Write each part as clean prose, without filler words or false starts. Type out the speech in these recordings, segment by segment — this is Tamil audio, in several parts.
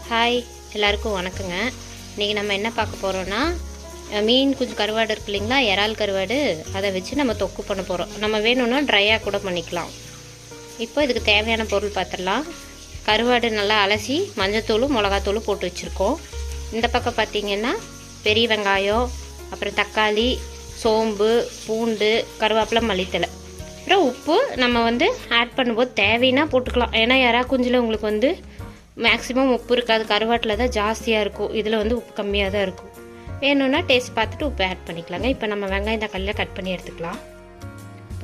ஹாய், எல்லாருக்கும் வணக்கங்க. இன்றைக்கி நம்ம என்ன பார்க்க போகிறோன்னா, மீன் குஞ்சு கருவாடு இருக்கு இல்லைங்களா, இறால் கருவாடு. அதை வச்சு நம்ம தொக்கு பண்ண போகிறோம். நம்ம வேணும்னா ட்ரையாக கூட பண்ணிக்கலாம். இப்போ இதுக்கு தேவையான பொருள் பார்த்துடலாம். கருவாடு நல்லா அலசி மஞ்சத்தூளும் மிளகாத்தூளும் போட்டு வச்சுருக்கோம். இந்த பக்கம் பார்த்திங்கன்னா பெரிய வெங்காயம், அப்புறம் தக்காளி, சோம்பு, பூண்டு, கருவேப்பிலை, மல்லித்தலை, அப்புறம் உப்பு நம்ம ஆட் பண்ணும்போது தேவைன்னா போட்டுக்கலாம். ஏன்னா இறா குஞ்சில் உங்களுக்கு மேக்ஸிமம் உப்பு இருக்காது, கருவாட்டில் தான் ஜாஸ்தியாக இருக்கும். இதில் உப்பு கம்மியாக தான் இருக்கும். வேணும்னா டேஸ்ட் பார்த்துட்டு உப்பு ஆட் பண்ணிக்கலாங்க. இப்போ நம்ம வெங்காயம் தக்காளியில் கட் பண்ணி எடுத்துக்கலாம்.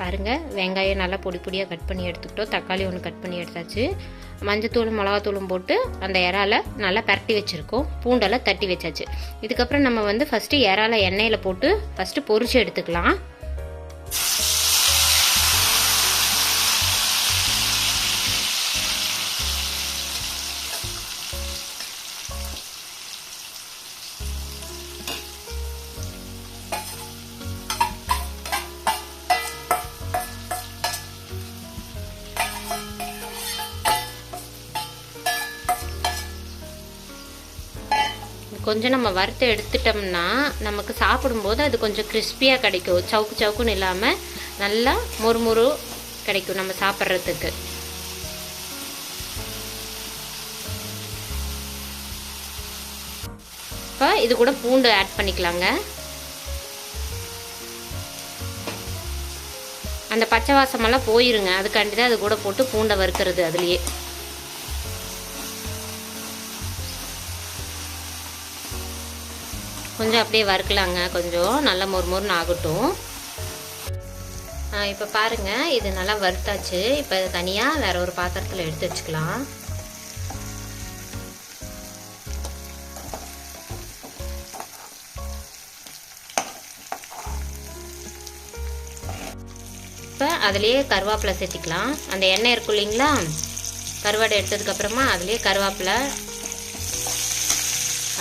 பாருங்கள், வெங்காயம் நல்லா பொடி பொடியாக கட் பண்ணி எடுத்துக்கிட்டோம். தக்காளி ஒன்று கட் பண்ணி எடுத்தாச்சு. மஞ்சத்தூளும் மிளகாத்தூளும் போட்டு அந்த இறாலை நல்லா பரட்டி வச்சுருக்கோம். பூண்டெல்லாம் தட்டி வச்சாச்சு. இதுக்கப்புறம் நம்ம ஃபஸ்ட்டு இறாலை எண்ணெயில் போட்டு ஃபஸ்ட்டு பொரிச்சு எடுத்துக்கலாம். கொஞ்சம் நம்ம வறுத்து எடுத்துட்டோம்னா நமக்கு சாப்பிடும்போது அது கொஞ்சம் கிறிஸ்பியாக கிடைக்கும். சவுக்கு சவுக்குன்னு இல்லாமல் நல்லா மொறுமொறு கிடைக்கும் நம்ம சாப்பிட்றதுக்கு. இப்போ இது கூட பூண்டு ஆட் பண்ணிக்கலாங்க. அந்த பச்சை வாசமெல்லாம் போயிருங்க, அதுக்காண்டி தான் அது கூட போட்டு பூண்டை வறுக்கிறது. அதுலேயே கொஞ்சம் அப்படியே வறுக்கலாங்க. கொஞ்சம் நல்லா மொறுமொறுன்னு ஆகட்டும். இப்போ பாருங்கள், இது நல்லா வறுத்தாச்சு. இப்போ தனியாக வேற ஒரு பாத்திரத்தில் எடுத்து வச்சுக்கலாம். இப்போ அதுலேயே கருவேப்பிலை சேர்த்திக்கலாம். அந்த எண்ணெய் இருக்கும் இல்லைங்களா, கருவாடை எடுத்ததுக்கப்புறமா அதுலேயே கருவேப்பிலை,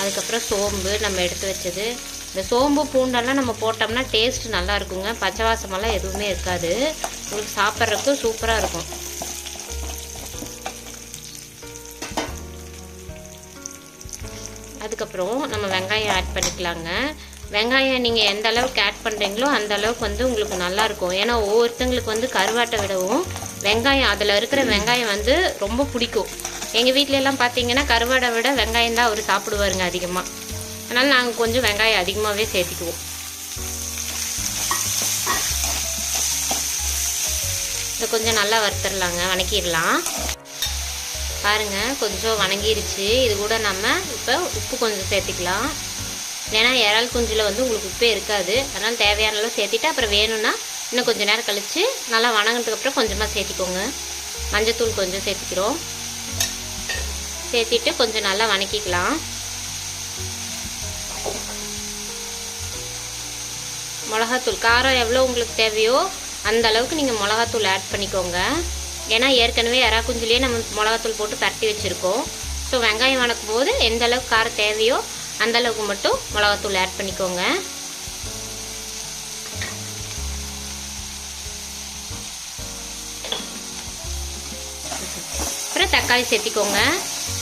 அதுக்கப்புறம் சோம்பு நம்ம எடுத்து வச்சது. இந்த சோம்பு பூண்டெல்லாம் நம்ம போட்டோம்னா டேஸ்ட் நல்லா இருக்குங்க. பச்சை வாசமெல்லாம் எதுவுமே இருக்காது. உங்களுக்கு சாப்பிட்றதுக்கு சூப்பராக இருக்கும். அதுக்கப்புறம் நம்ம வெங்காயம் ஆட் பண்ணிக்கலாங்க. வெங்காயம் நீங்கள் எந்த அளவுக்கு ஆட் பண்ணுறீங்களோ அந்த அளவுக்கு உங்களுக்கு நல்லாயிருக்கும். ஏன்னா ஒவ்வொருத்தங்களுக்கு கருவாட்டை விடவும் வெங்காயம், அதில் இருக்கிற வெங்காயம் ரொம்ப பிடிக்கும். எங்கள் வீட்டிலலாம் பார்த்தீங்கன்னா கருவாடை விட வெங்காயம் தான் அவர் சாப்பிடுவாருங்க அதிகமாக. அதனால் நாங்கள் கொஞ்சம் வெங்காயம் அதிகமாகவே சேர்த்திக்குவோம். இதை கொஞ்சம் நல்லா வறுத்துடலாங்க, வணக்கிடலாம். பாருங்கள், கொஞ்சம் வணங்கிருச்சு. இது கூட நம்ம இப்போ உப்பு கொஞ்சம் சேர்த்திக்கலாம். ஏன்னா இறால் குஞ்சில் உங்களுக்கு உப்பே இருக்காது. அதனால் தேவையான அளவு சேர்த்திட்டு அப்புறம் வேணும்னா இன்னும் கொஞ்சம் நேரம் கழித்து நல்லா வணங்கினதுக்கப்புறம் கொஞ்சமாக சேர்த்திக்கோங்க. மஞ்சத்தூள் கொஞ்சம் சேர்த்திக்கிறோம். சேர்த்திட்டு கொஞ்சம் நல்லா வணக்கிக்கலாம். மிளகாத்தூள் காரம் எவ்வளோ உங்களுக்கு தேவையோ அந்த அளவுக்கு நீங்கள் மிளகாத்தூள் ஆட் பண்ணிக்கோங்க. ஏன்னா ஏற்கனவே இறா குஞ்சிலேயே நம்ம மிளகாத்தூள் போட்டு பரட்டி வச்சுருக்கோம். ஸோ வெங்காயம் வணக்கும் போது எந்த அளவுக்கு காரம் தேவையோ அந்த அளவுக்கு மட்டும் மிளகாத்தூள் ஆட் பண்ணிக்கோங்க. அப்புறம் தக்காளி சேர்த்திக்கோங்க.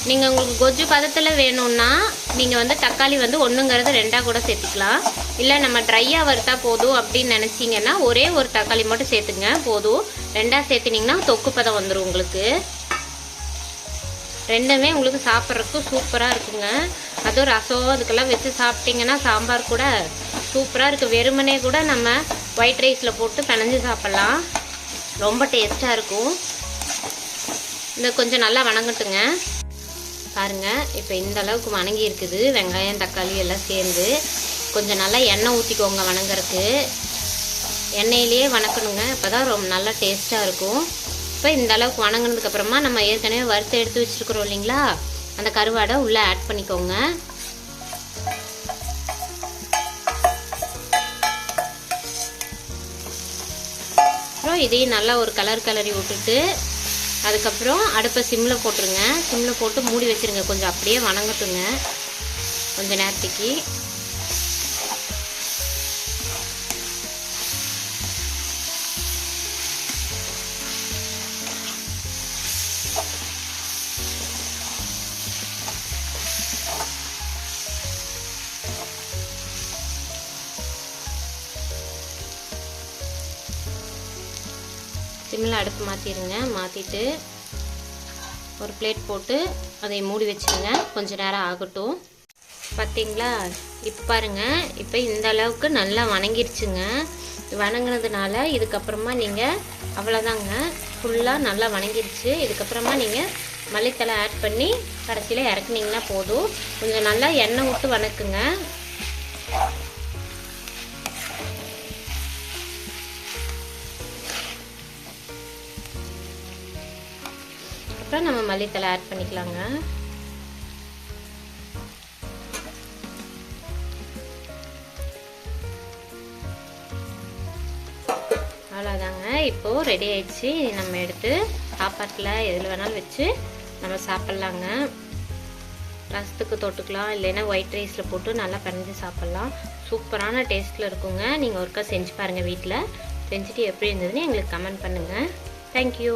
நீங்கள் உங்களுக்கு கொஜ்ஜு பதத்தில் வேணும்னா நீங்கள் தக்காளி ஒன்றுங்கிறது 2 கூட சேர்த்திக்கலாம். இல்லை நம்ம ட்ரையாக வறுத்தா போதும் அப்படின்னு நினச்சிங்கன்னா ஒரே ஒரு தக்காளி மட்டும் சேர்த்துங்க போதும். 2 சேர்த்துனிங்கன்னா தொக்கு பதம் வந்துடும் உங்களுக்கு. ரெண்டுமே உங்களுக்கு சாப்பிட்றதுக்கு சூப்பராக இருக்குங்க. அதுவும் ரசம் அதுக்கெல்லாம் வச்சு சாப்பிட்டிங்கன்னா சாம்பார் கூட சூப்பராக இருக்குது. வெறுமனே கூட நம்ம ஒயிட் ரைஸில் போட்டு பிணைஞ்சு சாப்பிட்லாம். ரொம்ப டேஸ்ட்டாக இருக்கும். இந்த கொஞ்சம் நல்லா வணங்கட்டுங்க. பாருங்கள், இப்போ இந்த அளவுக்கு வணங்கி இருக்குது. வெங்காயம் தக்காளி எல்லாம் சேர்ந்து கொஞ்சம் நல்லா எண்ணெய் ஊற்றிக்கோங்க வணங்குறதுக்கு. எண்ணெயிலேயே வணக்கணுங்க, அப்போ தான் ரொம்ப நல்லா டேஸ்ட்டாக இருக்கும். இப்போ இந்த அளவுக்கு வணங்கினதுக்கப்புறமா நம்ம ஏற்கனவே வறுத்து எடுத்து வச்சுருக்குறோம் இல்லைங்களா, அந்த கருவாடை உள்ளே ஆட் பண்ணிக்கோங்க. அப்புறம் இதையும் நல்லா ஒரு கலரி விட்டுட்டு அதுக்கப்புறம் அடுப்பை சிம்மில் போட்டுருங்க. சிம்மில் போட்டு மூடி வச்சுருங்க. கொஞ்சம் அப்படியே வணங்கட்டுங்க கொஞ்சம் நேரத்துக்கு. சிம்மில் அடுப்பு மாற்றிடுங்க. மாற்றிட்டு ஒரு பிளேட் போட்டு அதை மூடி வச்சுருங்க. கொஞ்சம் நேரம் ஆகட்டும். பார்த்தீங்களா, இப்போ பாருங்கள், இப்போ இந்த அளவுக்கு நல்லா வணங்கிடுச்சுங்க. வணங்கினதுனால இதுக்கப்புறமா நீங்கள் அவ்வளோதாங்க, ஃபுல்லாக நல்லா வணங்கிடுச்சு. இதுக்கப்புறமா நீங்கள் மல்லித்தலை ஆட் பண்ணி கடைசியில் இறக்குனீங்கன்னா போதும். கொஞ்சம் நல்லா எண்ணெய் விட்டு வணக்குங்க. அப்புறம் நம்ம மல்லித்தலை ஆட் பண்ணிக்கலாங்க. அவ்வளோதாங்க, இப்போது ரெடி ஆயிடுச்சு. நம்ம எடுத்து சாப்பாட்டில் எதில் வேணாலும் வச்சு நம்ம சாப்பிட்லாங்க. ரசத்துக்கு தொட்டுக்கலாம், இல்லைன்னா ஒயிட் ரைஸில் போட்டு நல்லா பிணைஞ்சு சாப்பிட்லாம். சூப்பரான டேஸ்ட்டில் இருக்குங்க. நீங்கள் ஒருக்கா செஞ்சு பாருங்கள் வீட்டில். செஞ்சுட்டு எப்படி இருந்ததுன்னு எங்களுக்கு கமெண்ட் பண்ணுங்கள். தேங்க்யூ.